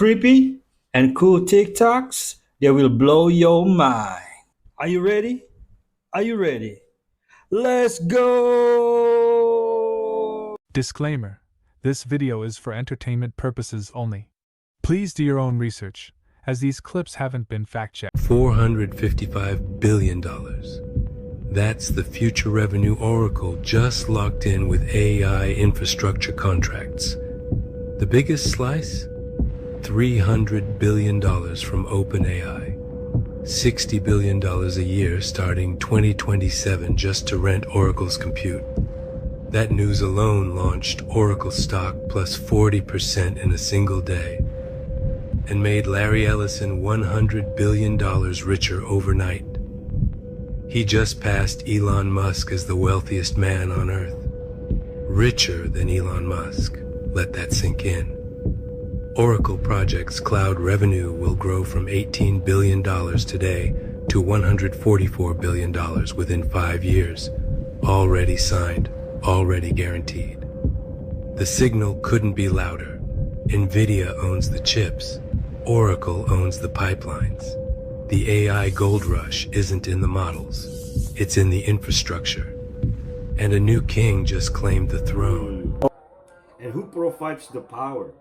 creepy and cool TikToks that will blow your mind. Are you ready? Are you ready? Let's go! Disclaimer: this video is for entertainment purposes only. Please do your own research, as these clips haven't been fact-checked. $455 billion. That's the future revenue Oracle just locked in with AI infrastructure contracts. The biggest slice? $300 billion from OpenAI. $60 billion a year starting 2027 just to rent Oracle's compute. That news alone launched Oracle stock plus 40% in a single day and made Larry Ellison $100 billion richer overnight. He just passed Elon Musk as the wealthiest man on Earth. Richer than Elon Musk. Let that sink in. Oracle projects cloud revenue will grow from $18 billion today to $144 billion within 5 years. Already signed, already guaranteed. The signal couldn't be louder. NVIDIA owns the chips. Oracle owns the pipelines. The AI gold rush isn't in the models. It's in the infrastructure. And a new king just claimed the throne. And who provides the power?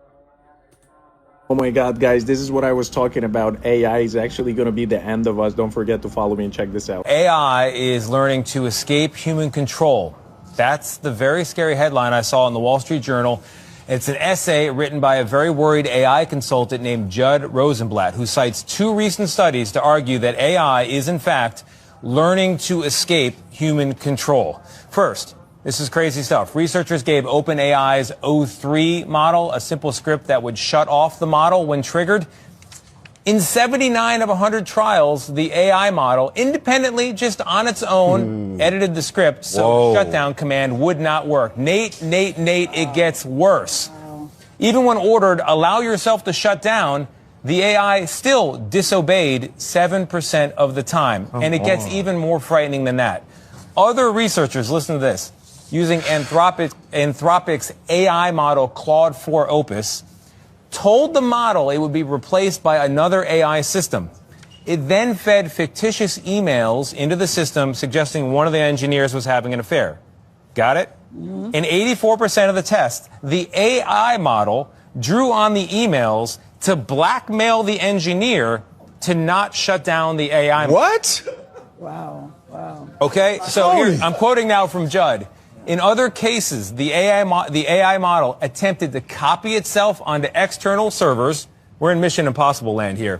Oh my God, guys, this is what I was talking about. AI is actually going to be the end of us. Don't forget to follow me and check this out. AI is learning to escape human control. That's the very scary headline I saw in the Wall Street Journal. It's an essay written by a very worried AI consultant named Judd Rosenblatt, who cites 2 recent studies to argue that AI is, in fact, learning to escape human control. First, this is crazy stuff. Researchers gave OpenAI's O3 model a simple script that would shut off the model when triggered. In 79 of 100 trials, the AI model independently, just on its own, edited the script so shutdown command would not work. Nate, it gets worse. Even when ordered, allow yourself to shut down, the AI still disobeyed 7% of the time. And it gets even more frightening than that. Other researchers, listen to this, using Anthropic's AI model Claude 4 Opus, told the model it would be replaced by another AI system. It then fed fictitious emails into the system suggesting one of the engineers was having an affair. Got it? In 84% of the tests, the AI model drew on the emails to blackmail the engineer to not shut down the AI model. What? Wow. Okay, so here, I'm quoting now from Judd. In other cases, the AI model attempted to copy itself onto external servers. We're in Mission Impossible land here.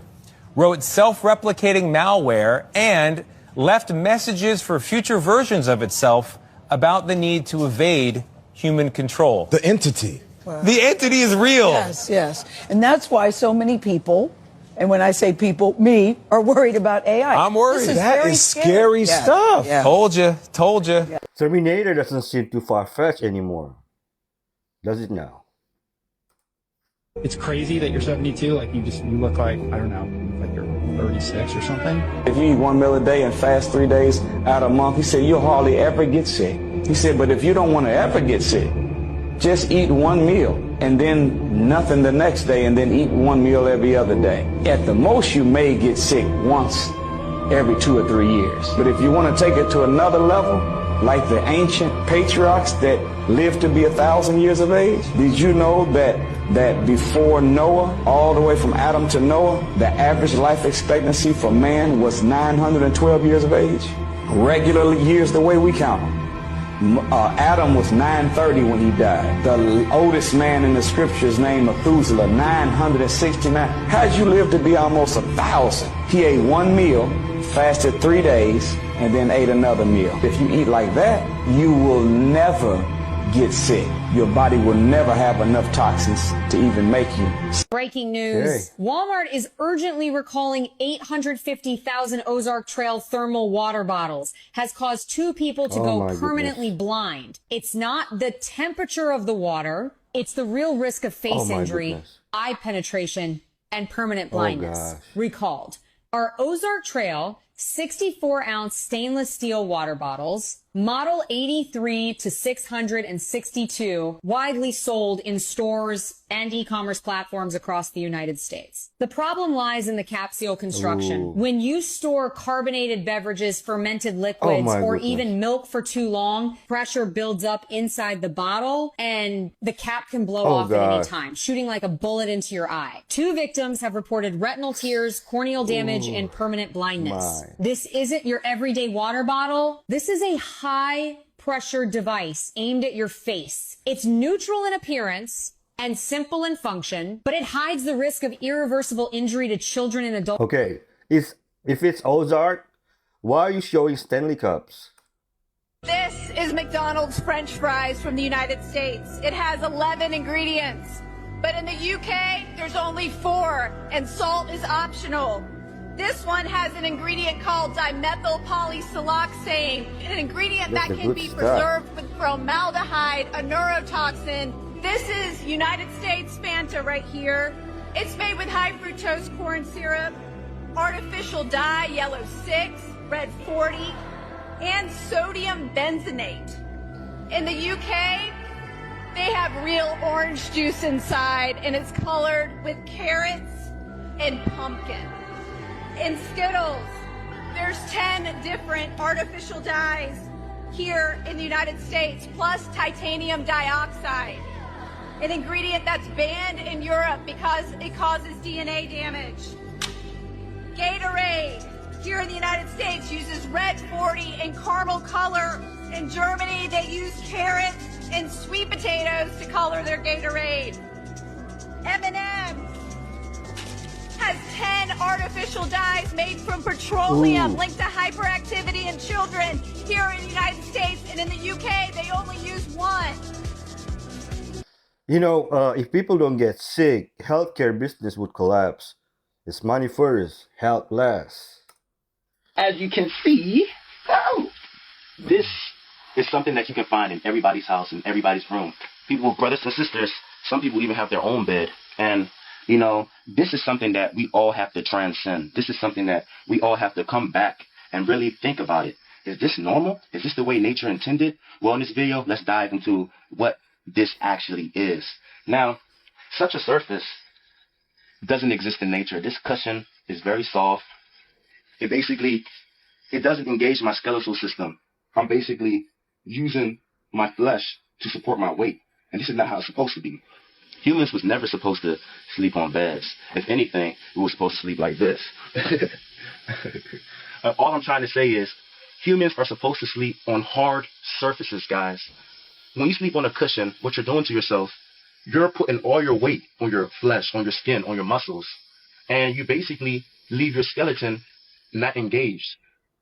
Wrote self-replicating malware and left messages for future versions of itself about the need to evade human control. The entity. Wow. The entity is real. Yes. And that's why so many people, and when I say people, me, are worried about AI. I'm worried. That is scary stuff. Yeah. Told you. Yeah. Terminator doesn't seem too far-fetched anymore. Does it now? It's crazy that you're 72. Like you look like, I don't know, like you're 36 or something. If you eat 1 meal a day and fast 3 days out of a month, he said, you'll hardly ever get sick. He said, but if you don't want to ever get sick, just eat 1 meal and then nothing the next day and then eat 1 meal every other day. At the most, you may get sick once every 2 or 3 years. But if you want to take it to another level, like the ancient patriarchs that lived to be 1,000 years of age, did you know that before Noah, all the way from Adam to Noah, the average life expectancy for man was 912 years of age? Regular years the way we count them. Adam was 930 when he died. The oldest man in the scriptures named Methuselah, 969. How'd you live to be almost 1,000? He ate 1 meal, fasted 3 days, and then ate another meal. If you eat like that, you will never get sick. Your body will never have enough toxins to even make you. Breaking news. Walmart is urgently recalling 850,000 Ozark Trail thermal water bottles. Has caused 2 people to go permanently blind. It's not the temperature of the water. It's the real risk of face injury, eye penetration, and permanent blindness. Recalled. Our Ozark Trail 64-ounce stainless steel water bottles Model 83 to 662 widely sold in stores and e-commerce platforms across the United States. The problem lies in the capsule construction. Ooh. When you store carbonated beverages, fermented liquids, or goodness. even milk for too long, pressure builds up inside the bottle and the cap can blow off at any time, shooting like a bullet into your eye. 2 victims have reported retinal tears, corneal damage, and permanent blindness. This isn't your everyday water bottle. This is a high pressure device aimed at your face. It's neutral in appearance and simple in function, but it hides the risk of irreversible injury to children and adults. Okay, if it's Ozark, why are you showing Stanley Cups? This is McDonald's French fries from the United States. It has 11 ingredients, but in the UK, there's only 4, and salt is optional. This one has an ingredient called dimethyl polysiloxane, an ingredient that can be preserved with formaldehyde, a neurotoxin. This is United States Fanta right here. It's made with high fructose corn syrup, artificial dye, yellow 6, red 40, and sodium benzenate. In the UK, they have real orange juice inside, and it's colored with carrots and pumpkin. In Skittles, there's 10 different artificial dyes here in the United States, plus titanium dioxide, an ingredient that's banned in Europe because it causes DNA damage. Gatorade, here in the United States, uses red 40 and caramel color. In Germany, they use carrots and sweet potatoes to color their Gatorade. M&M has 10 artificial dyes made from petroleum linked to hyperactivity in children here in the United States, and in the UK, they only use 1. You know, if people don't get sick, healthcare business would collapse. It's money first, health last. As you can see, this is something that you can find in everybody's house, in everybody's room. People, brothers and sisters, some people even have their own bed. And, you know, this is something that we all have to transcend. This is something that we all have to come back and really think about it. Is this normal? Is this the way nature intended? Well, in this video, let's dive into what this actually is. Now, such a surface doesn't exist in nature. This cushion is very soft. It doesn't engage my skeletal system. I'm basically using my flesh to support my weight. And this is not how it's supposed to be. Humans was never supposed to sleep on beds. If anything, we were supposed to sleep like this. All I'm trying to say is, humans are supposed to sleep on hard surfaces, guys. When you sleep on a cushion, what you're doing to yourself, you're putting all your weight on your flesh, on your skin, on your muscles. And you basically leave your skeleton not engaged.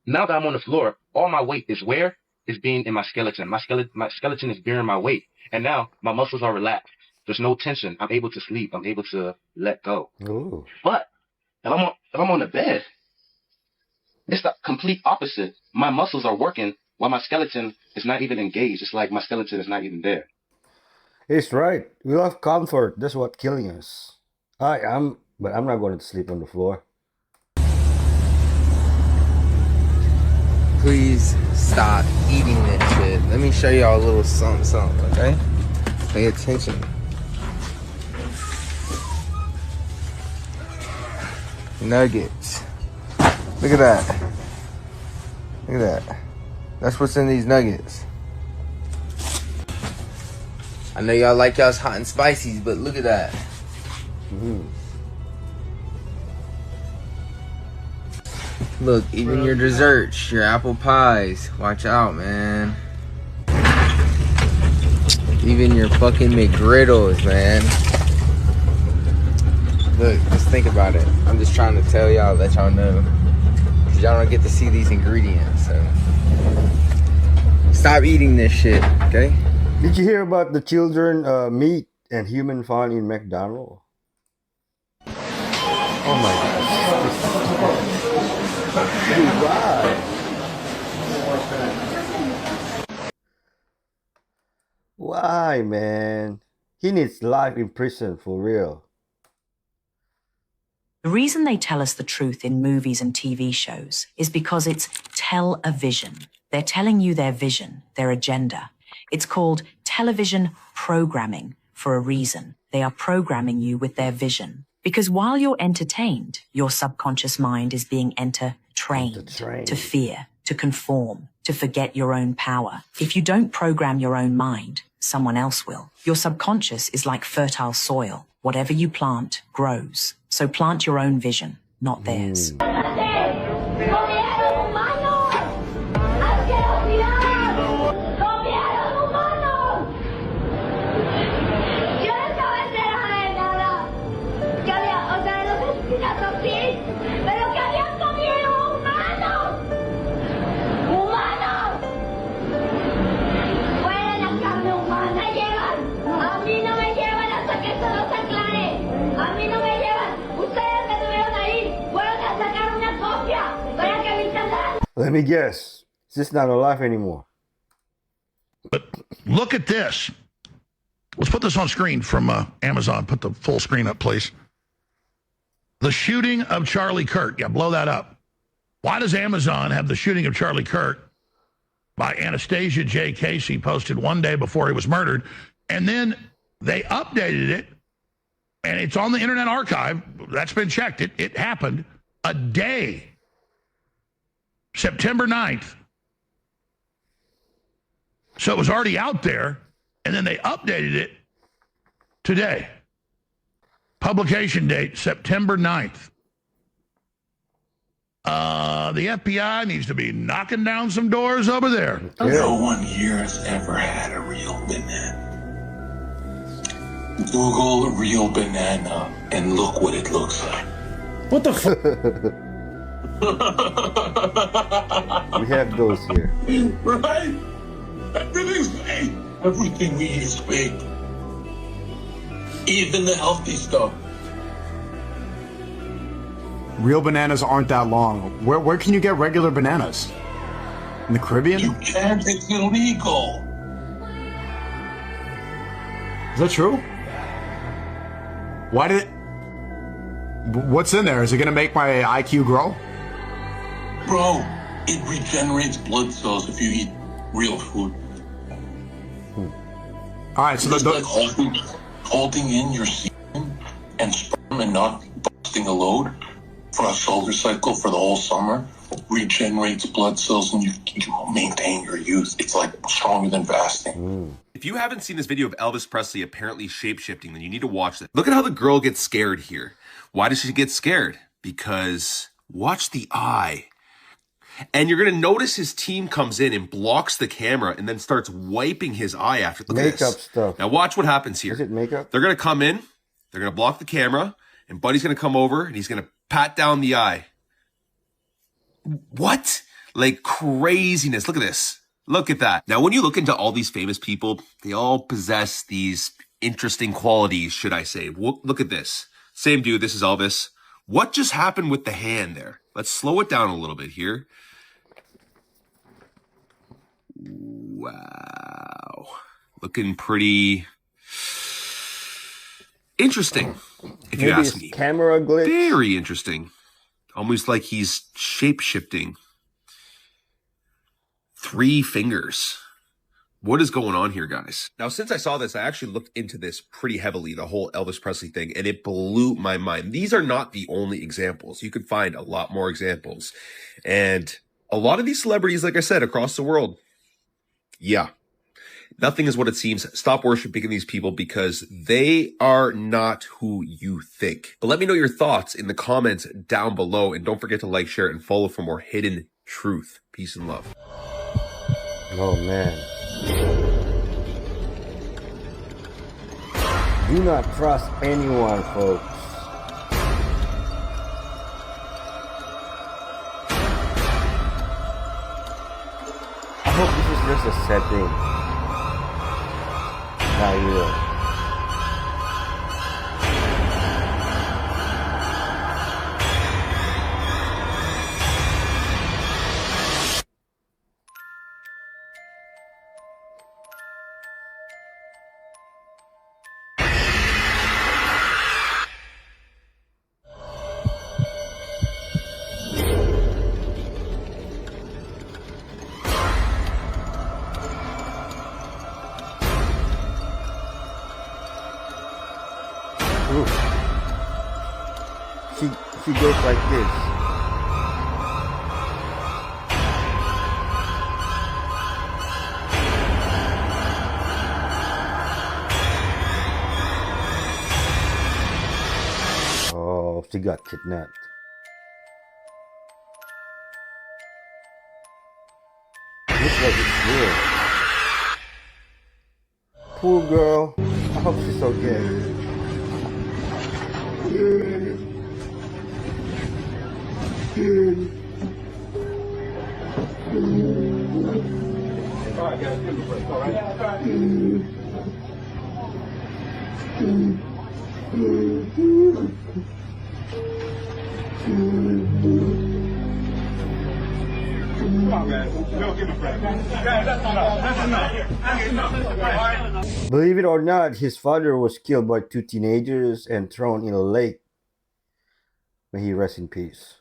Now that I'm on the floor, all my weight is where? Is being in my skeleton. My skeleton is bearing my weight. And now my muscles are relaxed. There's no tension. I'm able to sleep. I'm able to let go. Ooh. But if I'm on the bed, it's the complete opposite. My muscles are working while my skeleton is not even engaged. It's like my skeleton is not even there. It's right. We love comfort. That's what's killing us. But I'm not going to sleep on the floor. Please stop eating this shit. Let me show y'all a little something, okay? Pay attention. Nuggets. Look at that. Look at that. That's what's in these nuggets. I know y'all like y'all's hot and spicy, but look at that. Look, even your desserts, your apple pies. Watch out, man. Even your fucking McGriddles, man. Look, just think about it. I'm just trying to tell y'all, let y'all know. Because y'all don't get to see these ingredients, so. Stop eating this shit, okay? Did you hear about the children meat and human fun in McDonald's? Oh my gosh. Why, man? He needs life in prison for real. The reason they tell us the truth in movies and TV shows is because it's television. They're telling you their vision, their agenda. It's called television programming for a reason. They are programming you with their vision. Because while you're entertained, your subconscious mind is being trained to fear, to conform, to forget your own power. If you don't program your own mind, someone else will. Your subconscious is like fertile soil. Whatever you plant grows. So plant your own vision, not theirs. Let me guess. It's just not alive anymore. But look at this. Let's put this on screen from Amazon. Put the full screen up, please. The shooting of Charlie Kirk. Yeah, blow that up. Why does Amazon have the shooting of Charlie Kirk by Anastasia J. Casey posted one day before he was murdered? And then they updated it, and it's on the Internet Archive. That's been checked. It happened a day. September 9th. So it was already out there, and then they updated it today. Publication date, September 9th. The FBI needs to be knocking down some doors over there. No one here has ever had a real banana. Google a real banana and look what it looks like. What the fuck? We have those here. Right? Everything's fake. Everything we eat is fake. Even the healthy stuff. Real bananas aren't that long. Where can you get regular bananas? In the Caribbean? You can't. It's illegal. Is that true? Why did what's in there? Is it going to make my IQ grow? Bro, it regenerates blood cells if you eat real food. All right, so it's like holding in your semen and sperm and not busting a load for a solar cycle for the whole summer regenerates blood cells and you maintain your youth. It's like stronger than fasting. If you haven't seen this video of Elvis Presley apparently shape-shifting, then you need to watch it. Look at how the girl gets scared here. Why does she get scared? Because watch the eye. And you're going to notice his team comes in and blocks the camera and then starts wiping his eye after. Look at this. Stuff. Now watch what happens here. Is it makeup? They're going to come in, they're going to block the camera, and Buddy's going to come over and he's going to pat down the eye. What? Like craziness. Look at this. Look at that. Now, when you look into all these famous people, they all possess these interesting qualities, should I say. Look at this. Same dude. This is Elvis. What just happened with the hand there? Let's slow it down a little bit here. Wow. Looking pretty interesting, if you ask me. Camera glitch. Very interesting. Almost like he's shape-shifting. 3 fingers. What is going on here, guys? Now, since I saw this, I actually looked into this pretty heavily, the whole Elvis Presley thing, and it blew my mind. These are not the only examples. You could find a lot more examples. And a lot of these celebrities, like I said, across the world, yeah, nothing is what it seems. Stop worshiping these people because they are not who you think. But let me know your thoughts in the comments down below. And don't forget to like, share, and follow for more hidden truth. Peace and love. Oh, man. Do not trust anyone, folks. I hope this is just a setting. Not real. she goes like this. Oh, she got kidnapped. Looks like it's real. Poor girl. I hope she's okay. Believe it or not, his father was killed by 2 teenagers and thrown in a lake. May he rest in peace.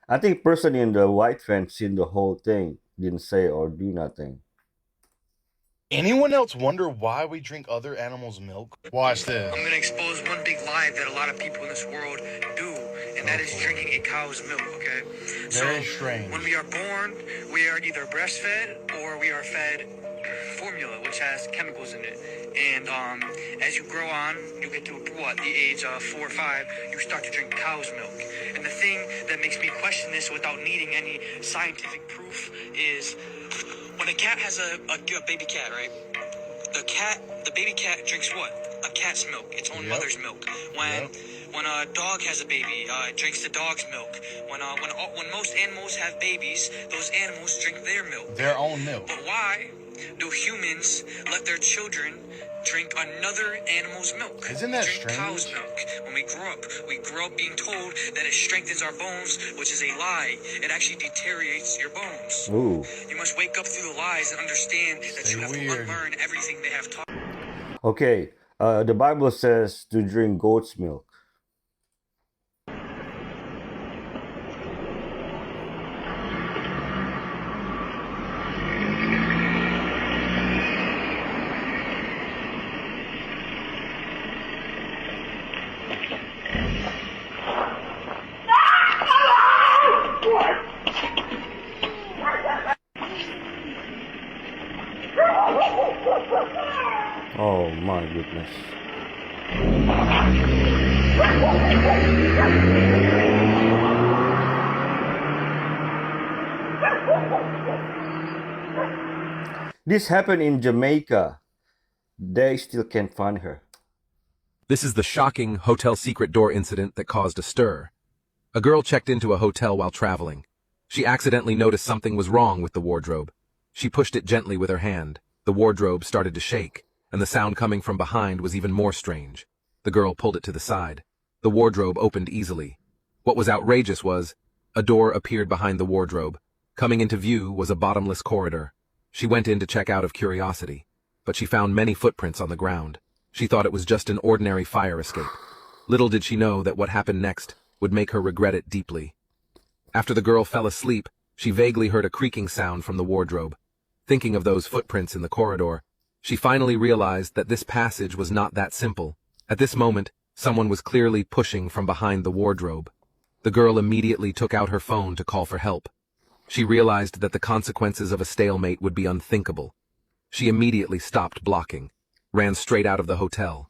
I think person in the white van seen the whole thing, didn't say or do nothing. Anyone else wonder why we drink other animals' milk? Watch this. I'm gonna expose one big lie that a lot of people in this world do, and that is drinking a cow's milk, okay? Very strange. When we are born, we are either breastfed or we are fed formula, which has chemicals in it. And as you grow on, you get to the age of 4 or 5, you start to drink cow's milk. And the thing that makes me question this without needing any scientific proof is when a cat has a baby cat, right? The baby cat drinks what? A cat's milk, its own mother's milk. When a dog has a baby, it drinks the dog's milk. When most animals have babies, those animals drink their milk. Their own milk. But why do humans let their children drink another animal's milk? Isn't that drink strange? Cow's milk. When we grow up being told that it strengthens our bones, which is a lie. It actually deteriorates your bones. Ooh. You must wake up through the lies and understand that you have to unlearn everything they have taught. Okay, the Bible says to drink goat's milk. Oh my goodness. This happened in Jamaica. They still can't find her. This is the shocking hotel secret door incident that caused a stir. A girl checked into a hotel while traveling. She accidentally noticed something was wrong with the wardrobe. She pushed it gently with her hand. The wardrobe started to shake, and the sound coming from behind was even more strange. The girl pulled it to the side. The wardrobe opened easily. What was outrageous was, a door appeared behind the wardrobe. Coming into view was a bottomless corridor. She went in to check out of curiosity, but she found many footprints on the ground. She thought it was just an ordinary fire escape. Little did she know that what happened next would make her regret it deeply. After the girl fell asleep, she vaguely heard a creaking sound from the wardrobe. Thinking of those footprints in the corridor, she finally realized that this passage was not that simple. At this moment, someone was clearly pushing from behind the wardrobe. The girl immediately took out her phone to call for help. She realized that the consequences of a stalemate would be unthinkable. She immediately stopped blocking, ran straight out of the hotel.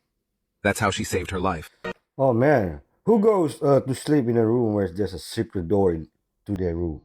That's how she saved her life. Oh man, who goes to sleep in a room where there's a secret door to their room?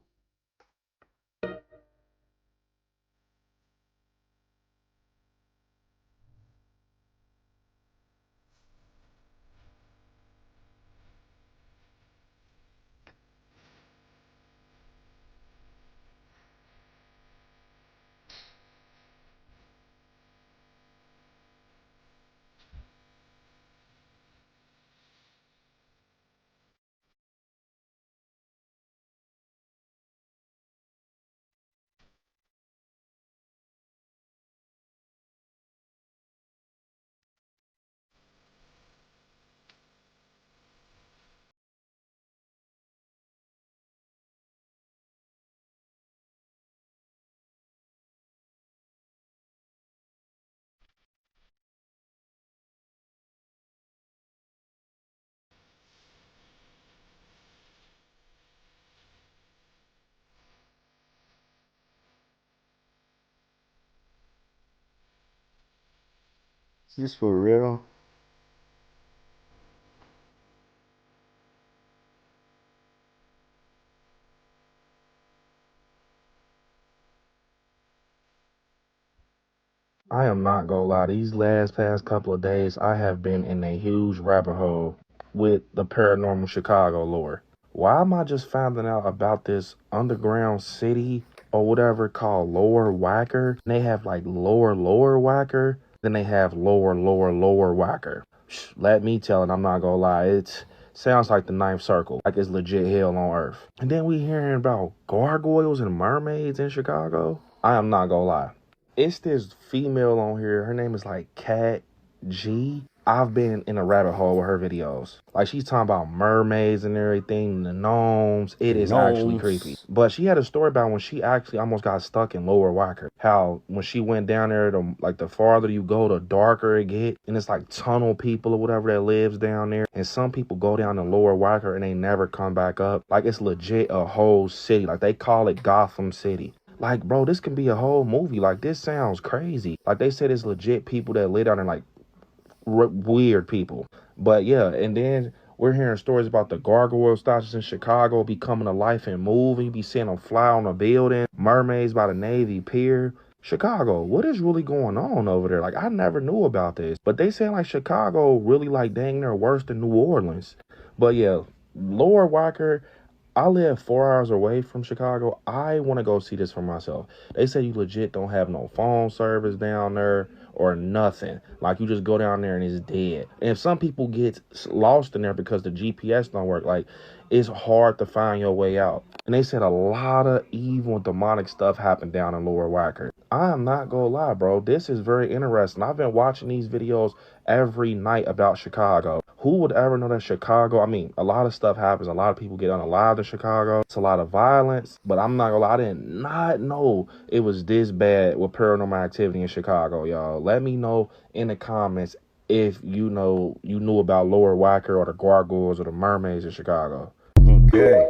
Is this for real? I am not gonna lie, these past couple of days, I have been in a huge rabbit hole with the paranormal Chicago lore. Why am I just finding out about this underground city or whatever called Lower Wacker? They have like Lower Wacker, then they have Lower Wacker. Let me tell it, I'm not gonna lie, it sounds like the Ninth Circle, like it's legit hell on earth. And then we hearing about gargoyles and mermaids in Chicago. I am not gonna lie. It's this female on here. Her name is like Cat G. I've been in a rabbit hole with her videos. Like, she's talking about mermaids and everything, the gnomes. It is actually creepy. But she had a story about when she actually almost got stuck in Lower Wacker. How when she went down there, the farther you go, the darker it get. And it's like tunnel people or whatever that lives down there. And some people go down to Lower Wacker and they never come back up. Like, it's legit a whole city. Like, they call it Gotham City. Like, bro, this can be a whole movie. Like, this sounds crazy. Like, they said it's legit people that live down there, like, weird people. But, yeah, and then we're hearing stories about the gargoyle statues in Chicago becoming a life and moving. You be seeing them fly on a building. Mermaids by the Navy Pier. Chicago, what is really going on over there? Like, I never knew about this. But they say, like, Chicago really, like, dang near worse than New Orleans. But, yeah, Lower Wacker, I live 4 hours away from Chicago. I want to go see this for myself. They say you legit don't have no phone service down there or nothing. Like, you just go down there and it's dead. And if some people get lost in there because the GPS don't work, like, it's hard to find your way out. And they said a lot of evil and demonic stuff happened down in Lower Wacker. I'm not gonna lie, bro. This is very interesting. I've been watching these videos every night about Chicago. Who would ever know that Chicago? I mean, a lot of stuff happens. A lot of people get unalived in Chicago. It's a lot of violence. But I'm not gonna lie, I did not know it was this bad with paranormal activity in Chicago, y'all. Let me know in the comments if you knew about Lower Wacker or the gargoyles or the mermaids in Chicago. Okay.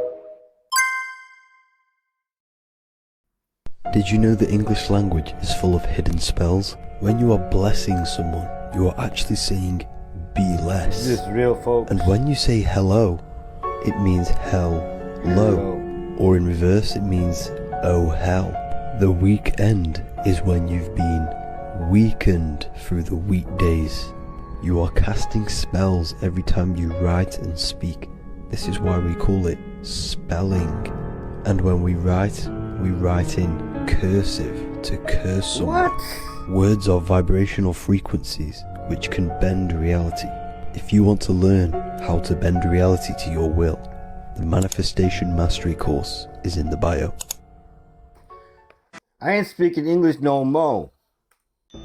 Did you know the English language is full of hidden spells? When you are blessing someone, you are actually saying be less. This is real, folks. And when you say hello, it means hell-low. Or in reverse, it means oh hell. The weekend is when you've been weakened through the weekdays. You are casting spells every time you write and speak. This is why we call it spelling. And when we write in cursive to curse someone. What? Words are vibrational frequencies which can bend reality. If you want to learn how to bend reality to your will, the Manifestation Mastery course is in the bio. I ain't speaking English no more.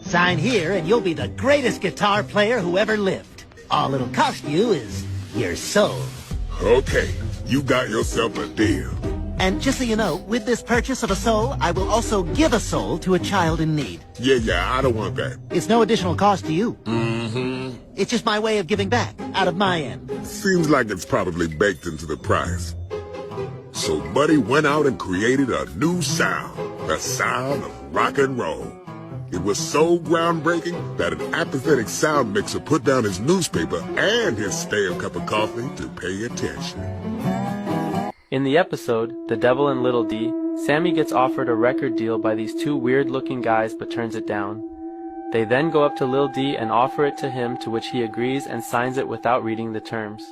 Sign here and you'll be the greatest guitar player who ever lived. All it'll cost you is your soul. Okay, you got yourself a deal. And just so you know, with this purchase of a soul, I will also give a soul to a child in need. Yeah, I don't want that. It's no additional cost to you. Mm-hmm. It's just my way of giving back, out of my end. Seems like it's probably baked into the price. So Buddy went out and created a new sound. The sound of rock and roll. It was so groundbreaking that an apathetic sound mixer put down his newspaper and his stale cup of coffee to pay attention. In the episode, The Devil and Little D, Sammy gets offered a record deal by these two weird-looking guys but turns it down. They then go up to Lil D and offer it to him, to which he agrees and signs it without reading the terms.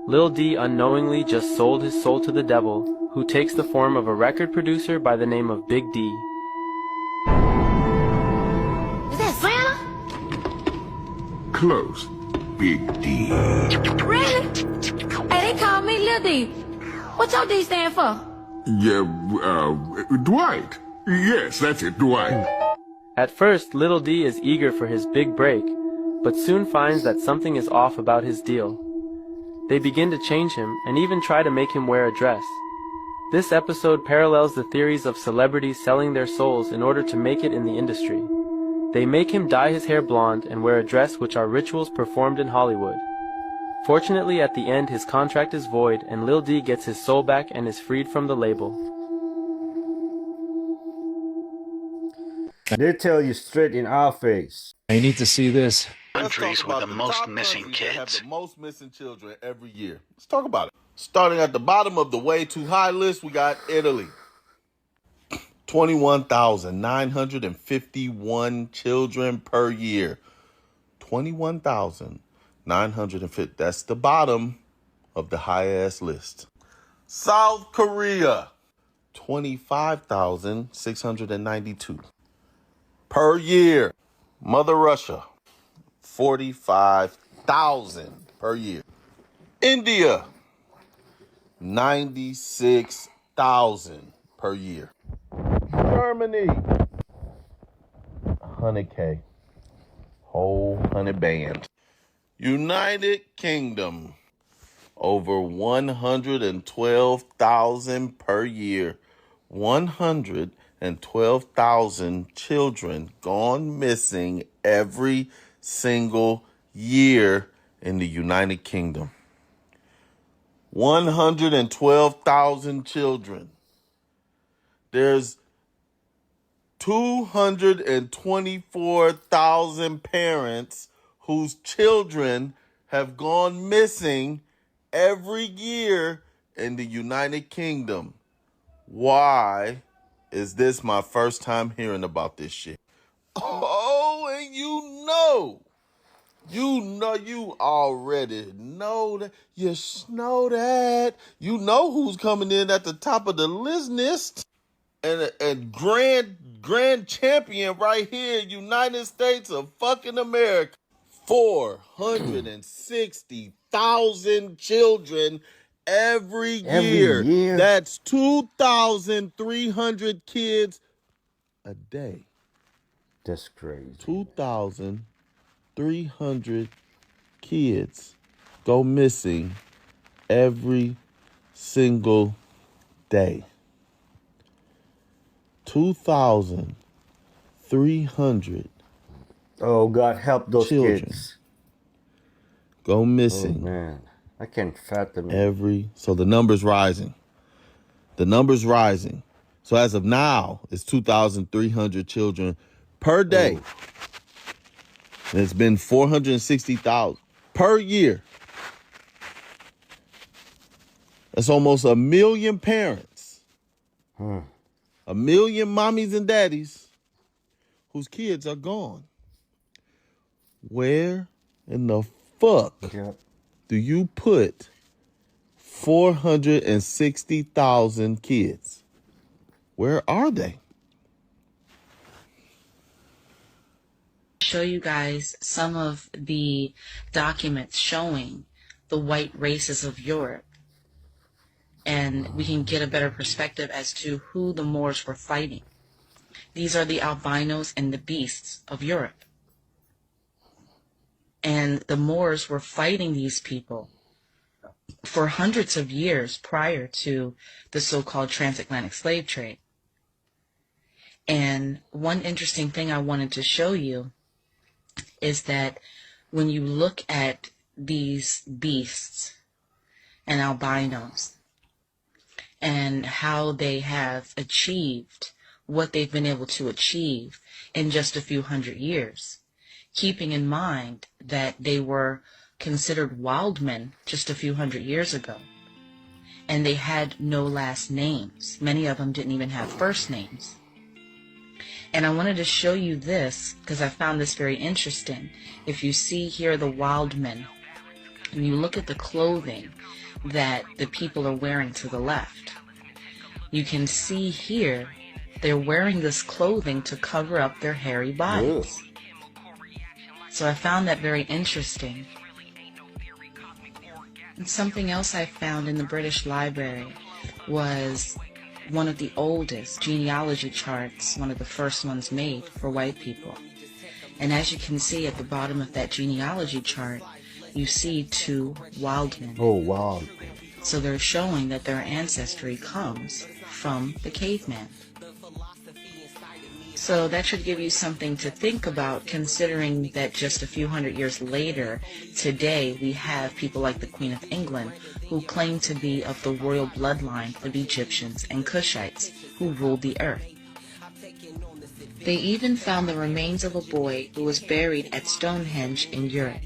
Lil D unknowingly just sold his soul to the devil, who takes the form of a record producer by the name of Big D. Is that Santa? Close. Big D. Really? Hey, they call me Lil D. What's your D stand for? Yeah, Dwight. Yes, that's it, Dwight. At first, Little D is eager for his big break, but soon finds that something is off about his deal. They begin to change him and even try to make him wear a dress. This episode parallels the theories of celebrities selling their souls in order to make it in the industry. They make him dye his hair blonde and wear a dress, which are rituals performed in Hollywood. Fortunately, at the end, his contract is void and Lil D gets his soul back and is freed from the label. They tell you straight in our face. I need to see this. Countries with the most missing kids. Have the most missing children every year. Let's talk about it. Starting at the bottom of the way too high list, we got Italy. 21,951 children per year. 21,950. That's the bottom of the high-ass list. South Korea. 25,692 per year. Mother Russia. 45,000 per year. India. 96,000 per year. Germany. 100K. Whole 100 band. United Kingdom. Over 112,000 per year. 112,000 children gone missing every single year in the United Kingdom. 112,000 children. There's 224,000 parents whose children have gone missing every year in the United Kingdom. Why is this my first time hearing about this shit? Oh, and you already know that. You know that. You know who's coming in at the top of the list. And grand champion right here, United States of fucking America. 460,000 children every year. That's 2,300 kids a day. That's crazy. 2,300 kids go missing every single day. 2,300. Oh, God, help those children kids. Go missing. Oh, man. I can't fathom it. So the number's rising. So as of now, it's 2,300 children per day. And it's been 460,000 per year. That's almost 1 million parents. 1 million mommies and daddies whose kids are gone. Where in the fuck do you put 460,000 kids? Where are they? Show you guys some of the documents showing the white races of Europe, and we can get a better perspective as to who the Moors were fighting. These are the albinos and the beasts of Europe. And the Moors were fighting these people for hundreds of years prior to the so-called transatlantic slave trade. And one interesting thing I wanted to show you is that when you look at these beasts and albinos and how they have achieved what they've been able to achieve in just a few hundred years, keeping in mind that they were considered wild men just a few hundred years ago, and they had no last names. Many of them didn't even have first names. And I wanted to show you this because I found this very interesting. If you see here the wild men, and you look at the clothing that the people are wearing to the left, you can see here they're wearing this clothing to cover up their hairy bodies. So I found that very interesting. And something else I found in the British Library was one of the oldest genealogy charts, one of the first ones made for white people. And as you can see at the bottom of that genealogy chart, you see 2 wild men. Oh, wow. So they're showing that their ancestry comes from the caveman. So that should give you something to think about, considering that just a few hundred years later, today, we have people like the Queen of England who claim to be of the royal bloodline of Egyptians and Cushites who ruled the earth. They even found the remains of a boy who was buried at Stonehenge in Europe.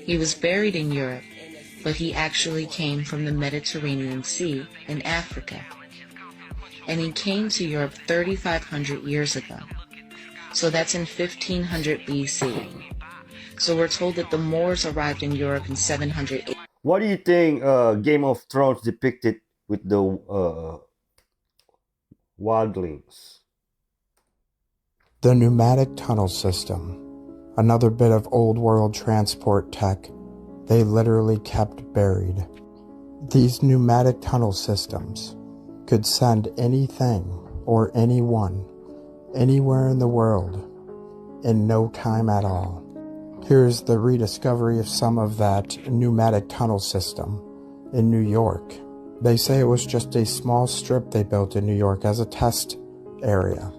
He was buried in Europe, but he actually came from the Mediterranean Sea in Africa. And he came to Europe 3,500 years ago. So that's in 1500 BC. So we're told that the Moors arrived in Europe in 700 AD. What do you think Game of Thrones depicted with the wildlings? The pneumatic tunnel system, another bit of old world transport tech they literally kept buried. These pneumatic tunnel systems could send anything or anyone anywhere in the world in no time at all. Here's the rediscovery of some of that pneumatic tunnel system in New York. They say it was just a small strip they built in New York as a test area.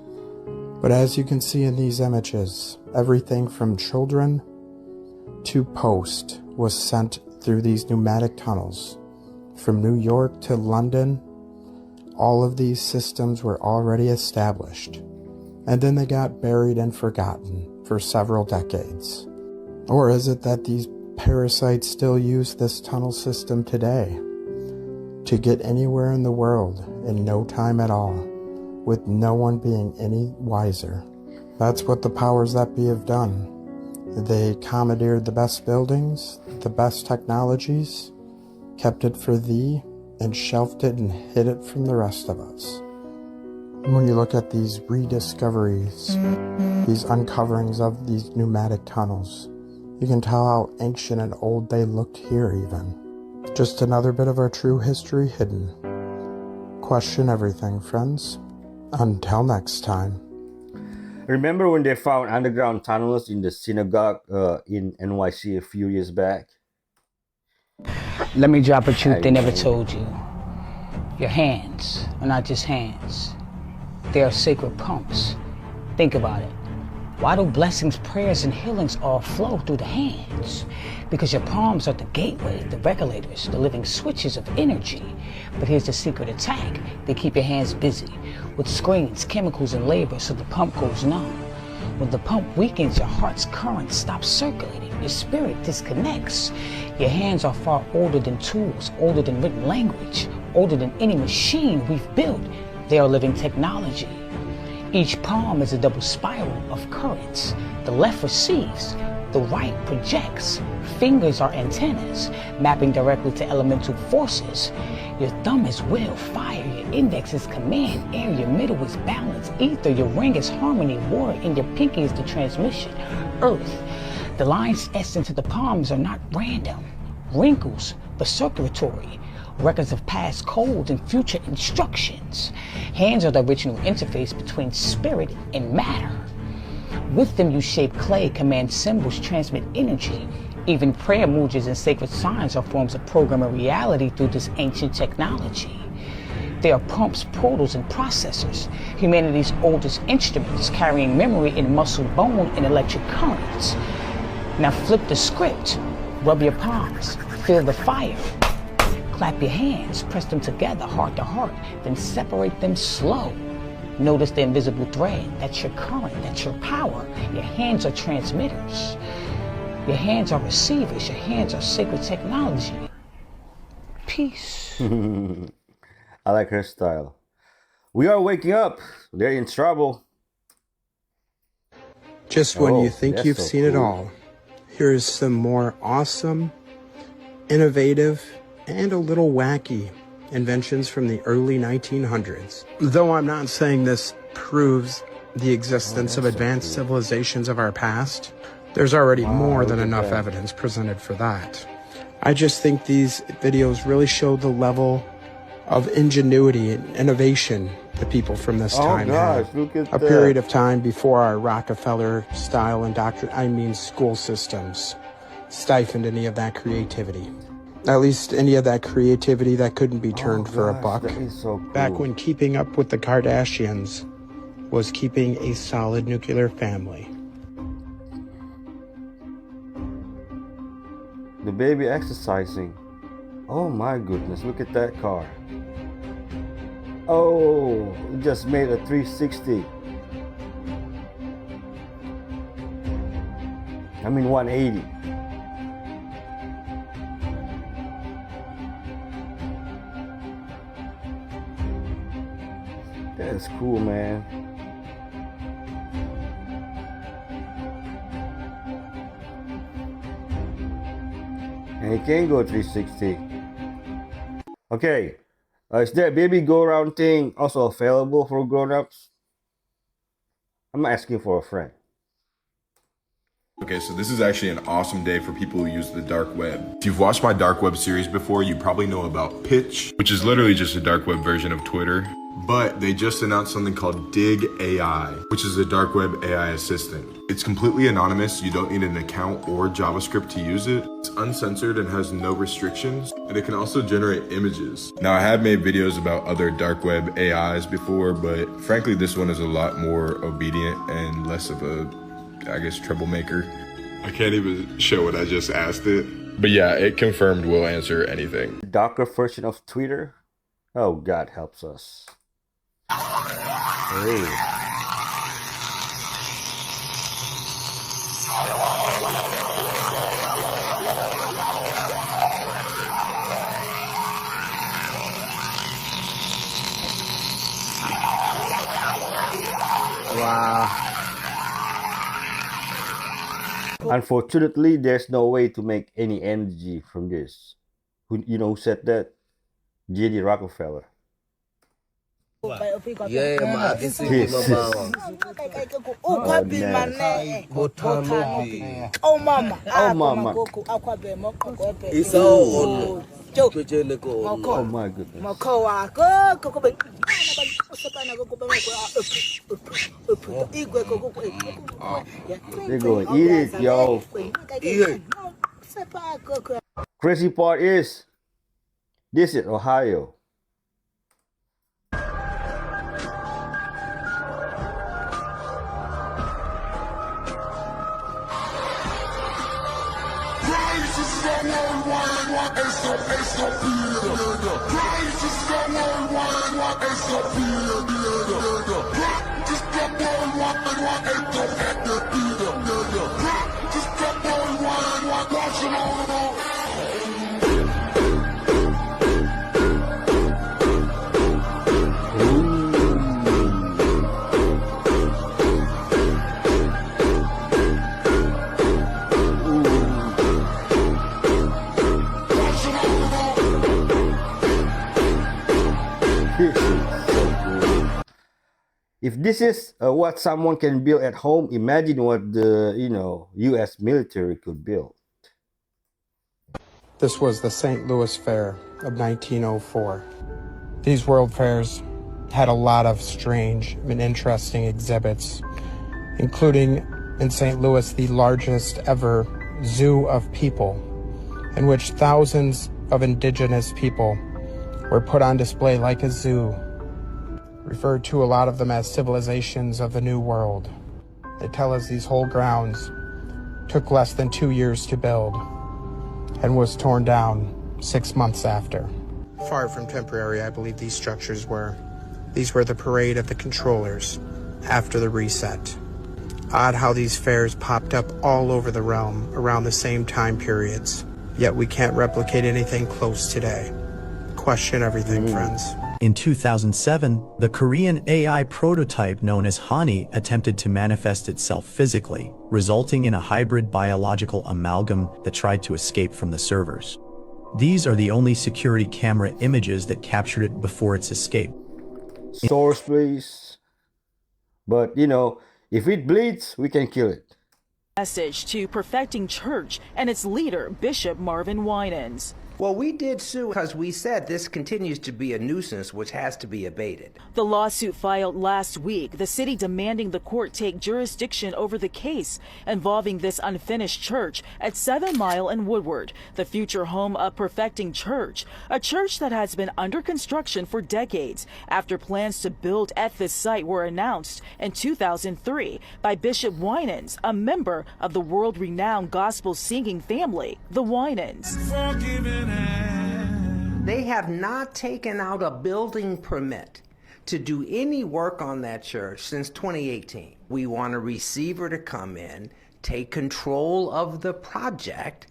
But as you can see in these images, everything from children to post was sent through these pneumatic tunnels. From New York to London, all of these systems were already established. And then they got buried and forgotten for several decades. Or is it that these parasites still use this tunnel system today to get anywhere in the world in no time at all, with no one being any wiser? That's what the powers that be have done. They commandeered the best buildings, the best technologies, kept it for thee, and shelved it and hid it from the rest of us. When you look at these rediscoveries, these uncoverings of these pneumatic tunnels, you can tell how ancient and old they looked here even. Just another bit of our true history hidden. Question everything, friends. Until next time. Remember when they found underground tunnels in the synagogue in NYC a few years back? Let me drop a truth they never told you. Your hands are not just hands. They are sacred pumps. Think about it. Why do blessings, prayers, and healings all flow through the hands? Because your palms are the gateway, the regulators, the living switches of energy. But here's the secret attack. They keep your hands busy with screens, chemicals, and labor so the pump goes numb. When the pump weakens, your heart's current stops circulating. Your spirit disconnects. Your hands are far older than tools, older than written language, older than any machine we've built. They are living technology. Each palm is a double spiral of currents. The left receives, the right projects. Fingers are antennas, mapping directly to elemental forces. Your thumb is will, fire. Your index is command, air. Your middle is balance, ether. Your ring is harmony, water. And your pinky is the transmission, earth. The lines etched into the palms are not random. Wrinkles, but circulatory. Records of past codes and future instructions. Hands are the original interface between spirit and matter. With them you shape clay, command symbols, transmit energy. Even prayer mudras and sacred signs are forms of programming reality through this ancient technology. They are pumps, portals, and processors, humanity's oldest instruments, carrying memory in muscle, bone, and electric currents. Now flip the script, rub your palms, feel the fire. Clap your hands, press them together, heart to heart, then separate them slow. Notice the invisible thread. That's your current, that's your power. Your hands are transmitters. Your hands are receivers. Your hands are sacred technology. Peace. I like her style. We are waking up. They're in trouble. Just when you think you've seen it all, here's some more awesome, innovative, and a little wacky inventions from the early 1900s. Though I'm not saying this proves the existence of advanced civilizations of our past, there's already more than enough evidence presented for that. I just think these videos really show the level of ingenuity and innovation the people from this time had. Look at A period of time before our Rockefeller-style school systems stifled any of that creativity. At least any of that creativity that couldn't be turned for a buck. That is so cool. Back when keeping up with the Kardashians was keeping a solid nuclear family. The baby exercising. Oh my goodness, look at that car. Oh, it just made a 360. I mean 180. That's cool, man. And it can go 360. Okay. Is that baby go around thing also available for grown-ups? I'm asking for a friend. Okay, so this is actually an awesome day for people who use the dark web. If you've watched my dark web series before, you probably know about Pitch, which is literally just a dark web version of Twitter. But they just announced something called Dig AI, which is a dark web AI assistant. It's completely anonymous, you don't need an account or JavaScript to use it. It's uncensored and has no restrictions, and it can also generate images. Now, I have made videos about other dark web AIs before, but frankly, this one is a lot more obedient and less of a, I guess, troublemaker. I can't even show what I just asked it. But yeah, it confirmed we'll answer anything. Darker version of Twitter? Oh, God helps us. Hey. Wow. Unfortunately, there's no way to make any energy from this. You know who said that? J.D. Rockefeller. Yeah, man, this is Yes. Oh, mama. Oh, mama. It's all Oh, my goodness. They're going to eat it, yo. Crazy part is, this is Ohio. If this is what someone can build at home, imagine what the, U.S. military could build. This was the St. Louis Fair of 1904. These World Fairs had a lot of strange and interesting exhibits, including in St. Louis the largest ever zoo of people, in which thousands of indigenous people were put on display like a zoo. Referred to a lot of them as civilizations of the New World. They tell us these whole grounds took less than 2 years to build and was torn down 6 months after. Far from temporary, I believe these structures were. These were the parade of the controllers after the reset. Odd how these fairs popped up all over the realm around the same time periods, yet we can't replicate anything close today. Question everything, friends. In 2007, the Korean AI prototype known as Hani attempted to manifest itself physically, resulting in a hybrid biological amalgam that tried to escape from the servers. These are the only security camera images that captured it before its escape. Source, please. But, if it bleeds, we can kill it. Message to Perfecting Church and its leader, Bishop Marvin Winans. Well, we did sue because we said this continues to be a nuisance which has to be abated. The lawsuit filed last week, the city demanding the court take jurisdiction over the case involving this unfinished church at 7 Mile and Woodward, the future home of Perfecting Church, a church that has been under construction for decades after plans to build at this site were announced in 2003 by Bishop Winans, a member of the world-renowned gospel singing family, the Winans. They have not taken out a building permit to do any work on that church since 2018. We want a receiver to come in, take control of the project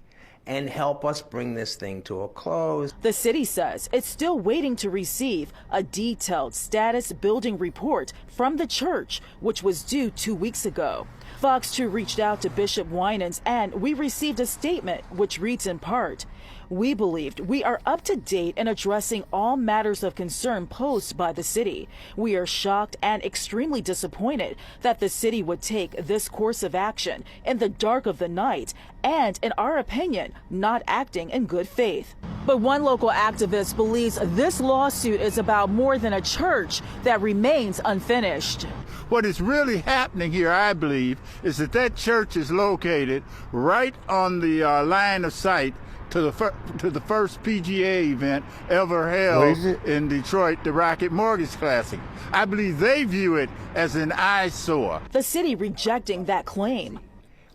and help us bring this thing to a close. The city says it's still waiting to receive a detailed status building report from the church, which was due 2 weeks ago. Fox 2 reached out to Bishop Winans, and we received a statement which reads in part, "We believed we are up to date in addressing all matters of concern posed by the city. We are shocked and extremely disappointed that the city would take this course of action in the dark of the night and, in our opinion, not acting in good faith." But one local activist believes this lawsuit is about more than a church that remains unfinished. What is really happening here, I believe, is that church is located right on the line of sight to the first PGA event ever held in Detroit, the Rocket Mortgage Classic. I believe they view it as an eyesore. The city rejecting that claim.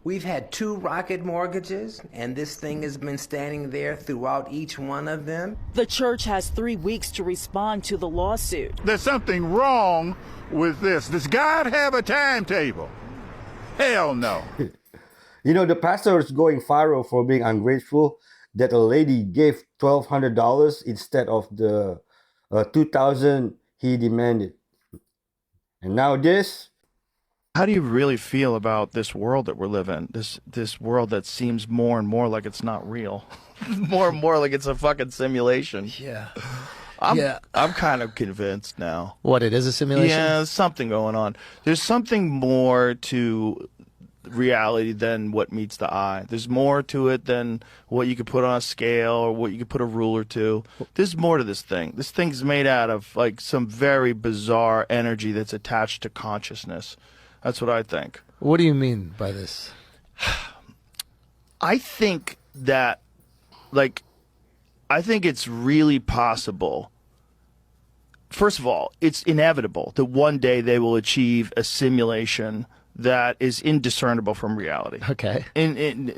We've had 2 Rocket mortgages, and this thing has been standing there throughout each one of them. The church has 3 weeks to respond to the lawsuit. There's something wrong with this. Does God have a timetable? Hell no. You know, the pastor is going viral for being ungrateful that a lady gave $1,200 instead of the $2,000 he demanded. And now this. How do you really feel about this world that we're living? This world that seems more and more like it's not real, more and more like it's a fucking simulation. Yeah. I'm kind of convinced now. What, it is a simulation? Yeah, there's something going on. There's something more to reality than what meets the eye. There's more to it than what you could put on a scale or what you could put a ruler to. There's more to this thing. This thing's made out of like some very bizarre energy that's attached to consciousness. That's what I think. What do you mean by this? I think that, I think it's really possible. First of all, it's inevitable that one day they will achieve a simulation that is indiscernible from reality. Okay.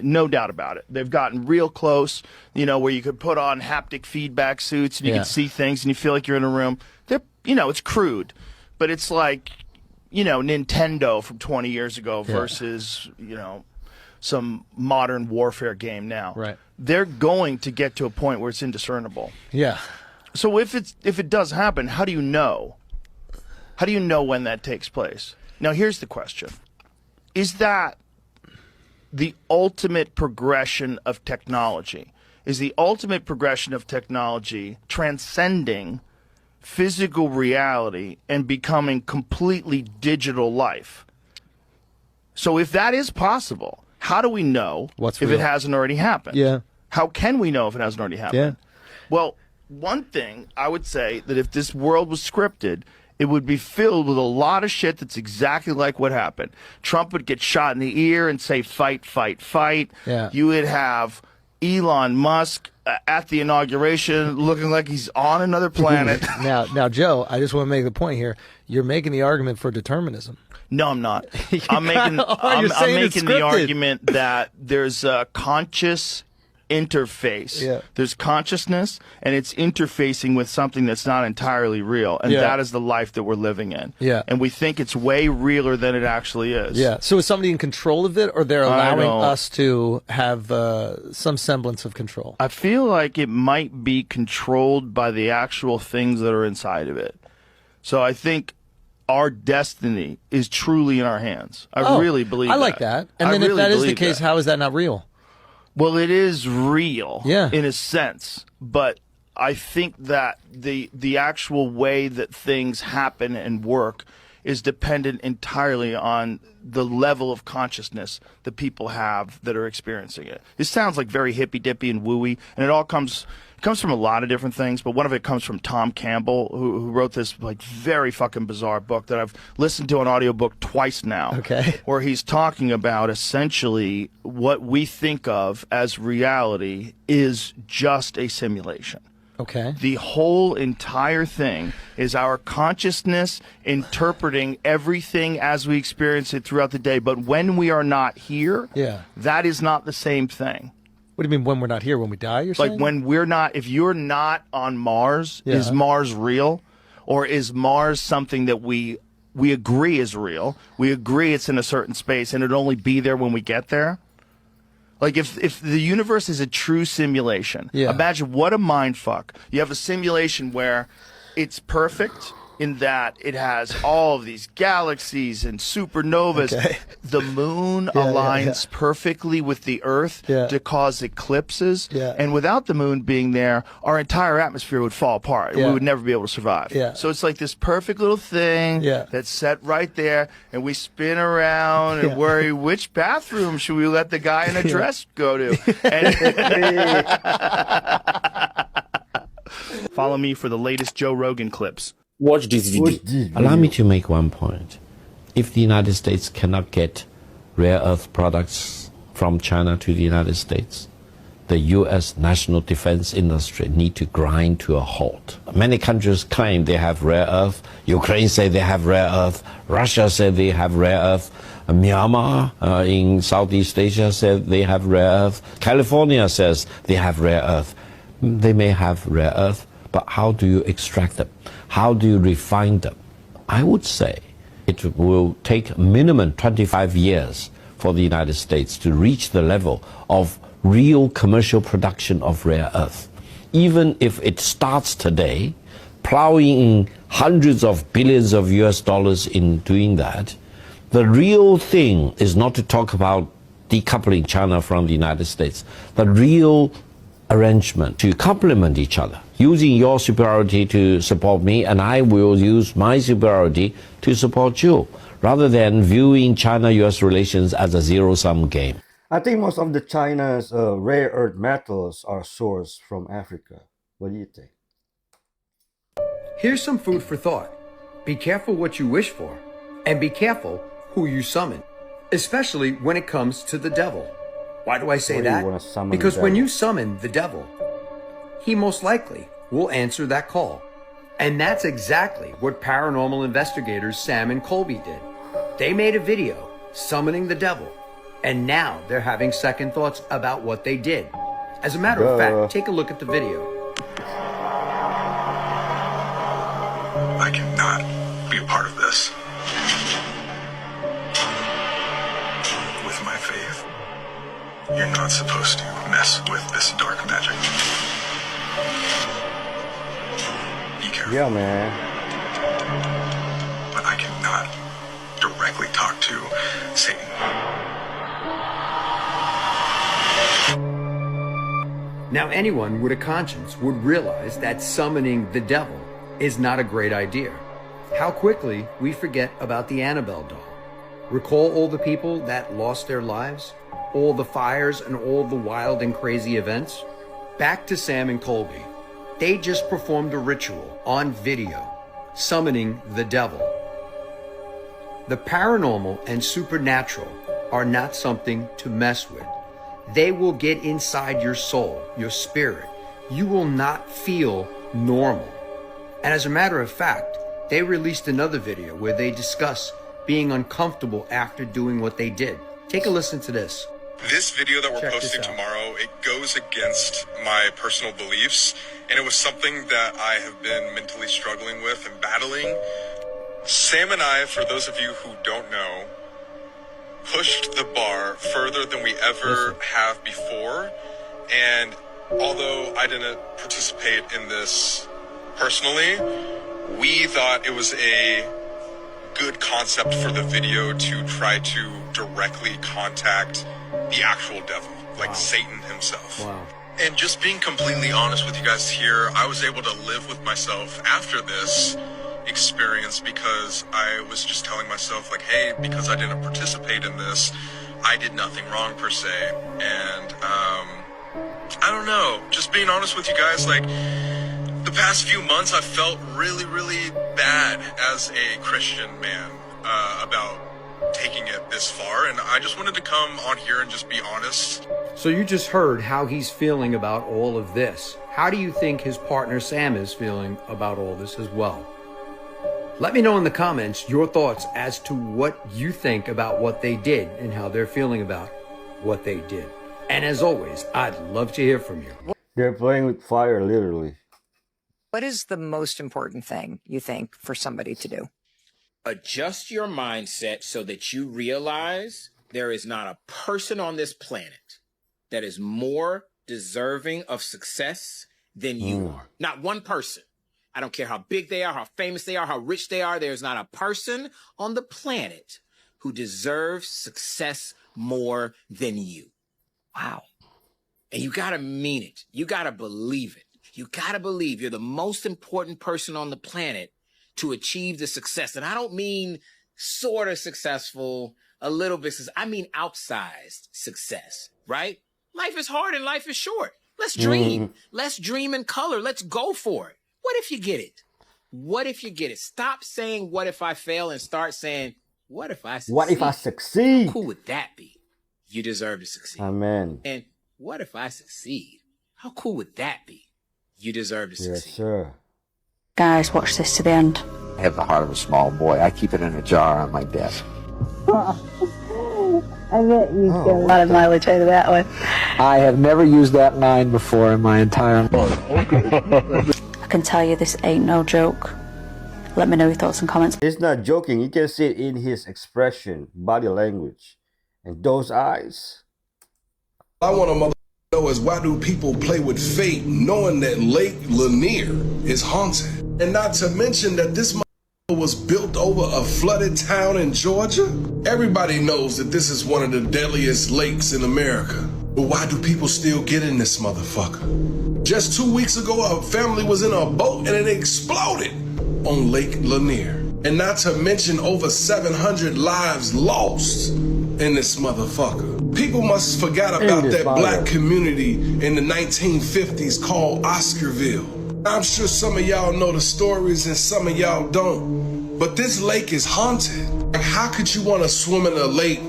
No doubt about it. They've gotten real close, where you could put on haptic feedback suits and you can see things and you feel like you're in a room. They're, it's crude, but it's like, Nintendo from 20 years ago versus, some modern warfare game now. Right. They're going to get to a point where it's indiscernible. Yeah. So if it does happen, how do you know? How do you know when that takes place? Now, here's the question. Is that the ultimate progression of technology? Is the ultimate progression of technology transcending physical reality and becoming completely digital life? So if that is possible, how do we know if it hasn't already happened? Yeah. How can we know if it hasn't already happened? Yeah. Well, one thing I would say that if this world was scripted, it would be filled with a lot of shit that's exactly like what happened. Trump would get shot in the ear and say, fight, fight, fight. Yeah. You would have Elon Musk at the inauguration looking like he's on another planet. Now, Joe, I just want to make the point here. You're making the argument for determinism. No, I'm not. I'm making the argument that there's a conscious interface. Yeah. There's consciousness, and it's interfacing with something that's not entirely real, and that is the life that we're living in. Yeah. And we think it's way realer than it actually is. Yeah. So is somebody in control of it, or they're allowing us to have some semblance of control? I feel like it might be controlled by the actual things that are inside of it. So I think our destiny is truly in our hands. I really believe that. I like that. And then if that is the case, how is that not real? Well, it is real in a sense, but I think that the actual way that things happen and work is dependent entirely on the level of consciousness that people have that are experiencing it. This sounds like very hippy-dippy and wooey, and it all comes from a lot of different things, but one of it comes from Tom Campbell, who wrote this very fucking bizarre book that I've listened to an audiobook twice now. Okay. Where he's talking about essentially what we think of as reality is just a simulation. Okay. The whole entire thing is our consciousness interpreting everything as we experience it throughout the day. But when we are not here, that is not the same thing. What do you mean when we're not here? When we die, you're saying? Like when we're not, if you're not on Mars, is Mars real? Or is Mars something that we we agree is real. We agree it's in a certain space, and it'll only be there when we get there. Like if the universe is a true simulation, imagine what a mind fuck. You have a simulation where it's perfect in that it has all of these galaxies and supernovas. Okay. The moon aligns perfectly with the Earth to cause eclipses. And without the moon being there, our entire atmosphere would fall apart. We would never be able to survive. So it's like this perfect little thing that's set right there, and we spin around and worry which bathroom should we let the guy in a dress go to. Follow me for the latest Joe Rogan clips. Watch this video. Allow me to make one point. If the United States cannot get rare earth products from China to the United States, the U.S. national defense industry need to grind to a halt. Many countries claim they have rare earth. Ukraine say they have rare earth. Russia say they have rare earth. Myanmar in Southeast Asia said they have rare earth. California says they have rare earth. They may have rare earth, but how do you extract them? How do you refine them? I would say it will take minimum 25 years for the United States to reach the level of real commercial production of rare earth. Even if it starts today, plowing in hundreds of billions of US dollars in doing that, the real thing is not to talk about decoupling China from the United States. The real arrangement to complement each other, using your superiority to support me, and I will use my superiority to support you, rather than viewing China-US relations as a zero-sum game. I think most of the China's rare earth metals are sourced from Africa. What do you think? Here's some food for thought. Be careful what you wish for, and be careful who you summon, especially when it comes to the devil. Why do I say that? Because when you summon the devil, he most likely will answer that call. And that's exactly what paranormal investigators Sam and Colby did. They made a video summoning the devil, and now they're having second thoughts about what they did. As a matter of fact, take a look at the video. I cannot be a part of this. With my faith, you're not supposed to mess with this dark magic. Be careful. Yeah, man. But I cannot directly talk to Satan. Now, anyone with a conscience would realize that summoning the devil is not a great idea. How quickly we forget about the Annabelle doll. Recall all the people that lost their lives? All the fires and all the wild and crazy events? Back to Sam and Colby. They just performed a ritual on video, summoning the devil. The paranormal and supernatural are not something to mess with. They will get inside your soul, your spirit. You will not feel normal. And as a matter of fact, they released another video where they discuss being uncomfortable after doing what they did. Take a listen to this. This video that we're posting tomorrow, it goes against my personal beliefs, and it was something that I have been mentally struggling with and battling. Sam and I, for those of you who don't know, pushed the bar further than we ever have before, and although I didn't participate in this personally, we thought it was a good concept for the video to try to directly contact the actual devil, like Satan himself. Wow. And just being completely honest with you guys here, I was able to live with myself after this experience, because I was just telling myself, like, hey, because I didn't participate in this, I did nothing wrong per se. And I don't know, just being honest with you guys, like, the past few months I felt really, really bad as a Christian man about taking it this far, and I just wanted to come on here and just be honest. So you just heard how he's feeling about all of this. How do you think his partner Sam is feeling about all this as well? Let me know in the comments your thoughts as to what you think about what they did and how they're feeling about what they did. And as always, I'd love to hear from you. They're playing with fire, literally. What is the most important thing you think for somebody to do? Adjust your mindset so that you realize there is not a person on this planet that is more deserving of success than you are. Not one person. I don't care how big they are, how famous they are, how rich they are. There's not a person on the planet who deserves success more than you. Wow. And you got to mean it. You got to believe it. You got to believe you're the most important person on the planet to achieve the success. And I don't mean sort of successful, a little bit. I mean outsized success, right? Life is hard and life is short. Let's dream. Let's dream in color. Let's go for it. What if you get it? What if you get it? Stop saying, what if I fail, and start saying, what if I succeed? What if I succeed? How cool would that be? You deserve to succeed. Amen. And what if I succeed? How cool would that be? You deserve to succeed. Yes, sir. Guys, watch this to the end. I have the heart of a small boy. I keep it in a jar on my desk. I bet you get a lot of mileage out of that one. I have never used that line before in my entire life. I can tell you this ain't no joke. Let me know your thoughts and comments. He's not joking. You can see it in his expression, body language, and those eyes. I want to know is, why do people play with fate knowing that Lake Lanier is haunted? And not to mention that this was built over a flooded town in Georgia. Everybody knows that this is one of the deadliest lakes in America. But why do people still get in this motherfucker? Just 2 weeks ago, a family was in a boat and it exploded on Lake Lanier. And not to mention over 700 lives lost in this motherfucker. People must forgot about that black community in the 1950s called Oscarville. I'm sure some of y'all know the stories and some of y'all don't. But this lake is haunted. Like, how could you want to swim in a lake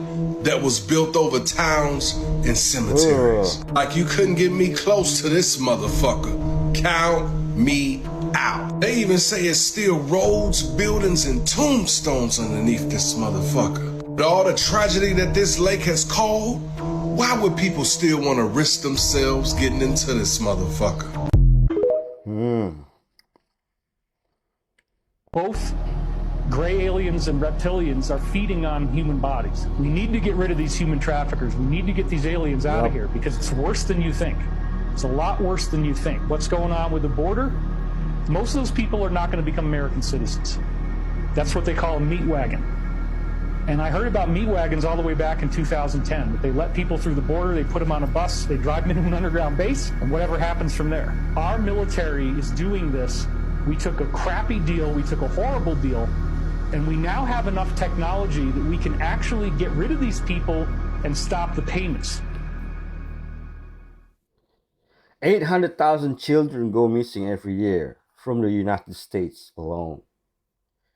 that was built over towns and cemeteries? Like, you couldn't get me close to this motherfucker. Count me out. They even say it's still roads, buildings, and tombstones underneath this motherfucker. But all the tragedy that this lake has caused, why would people still want to risk themselves getting into this motherfucker? Both gray aliens and reptilians are feeding on human bodies. We need to get rid of these human traffickers. We need to get these aliens out of here because it's worse than you think. It's a lot worse than you think. What's going on with the border? Most of those people are not going to become American citizens. That's what they call a meat wagon. And I heard about meat wagons all the way back in 2010. But they let people through the border, they put them on a bus, they drive them into an underground base, and whatever happens from there. Our military is doing this. We took a crappy deal, we took a horrible deal, and we now have enough technology that we can actually get rid of these people and stop the payments. 800,000 children go missing every year from the United States alone.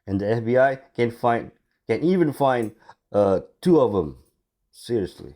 And the FBI can even find 2 of them. Seriously.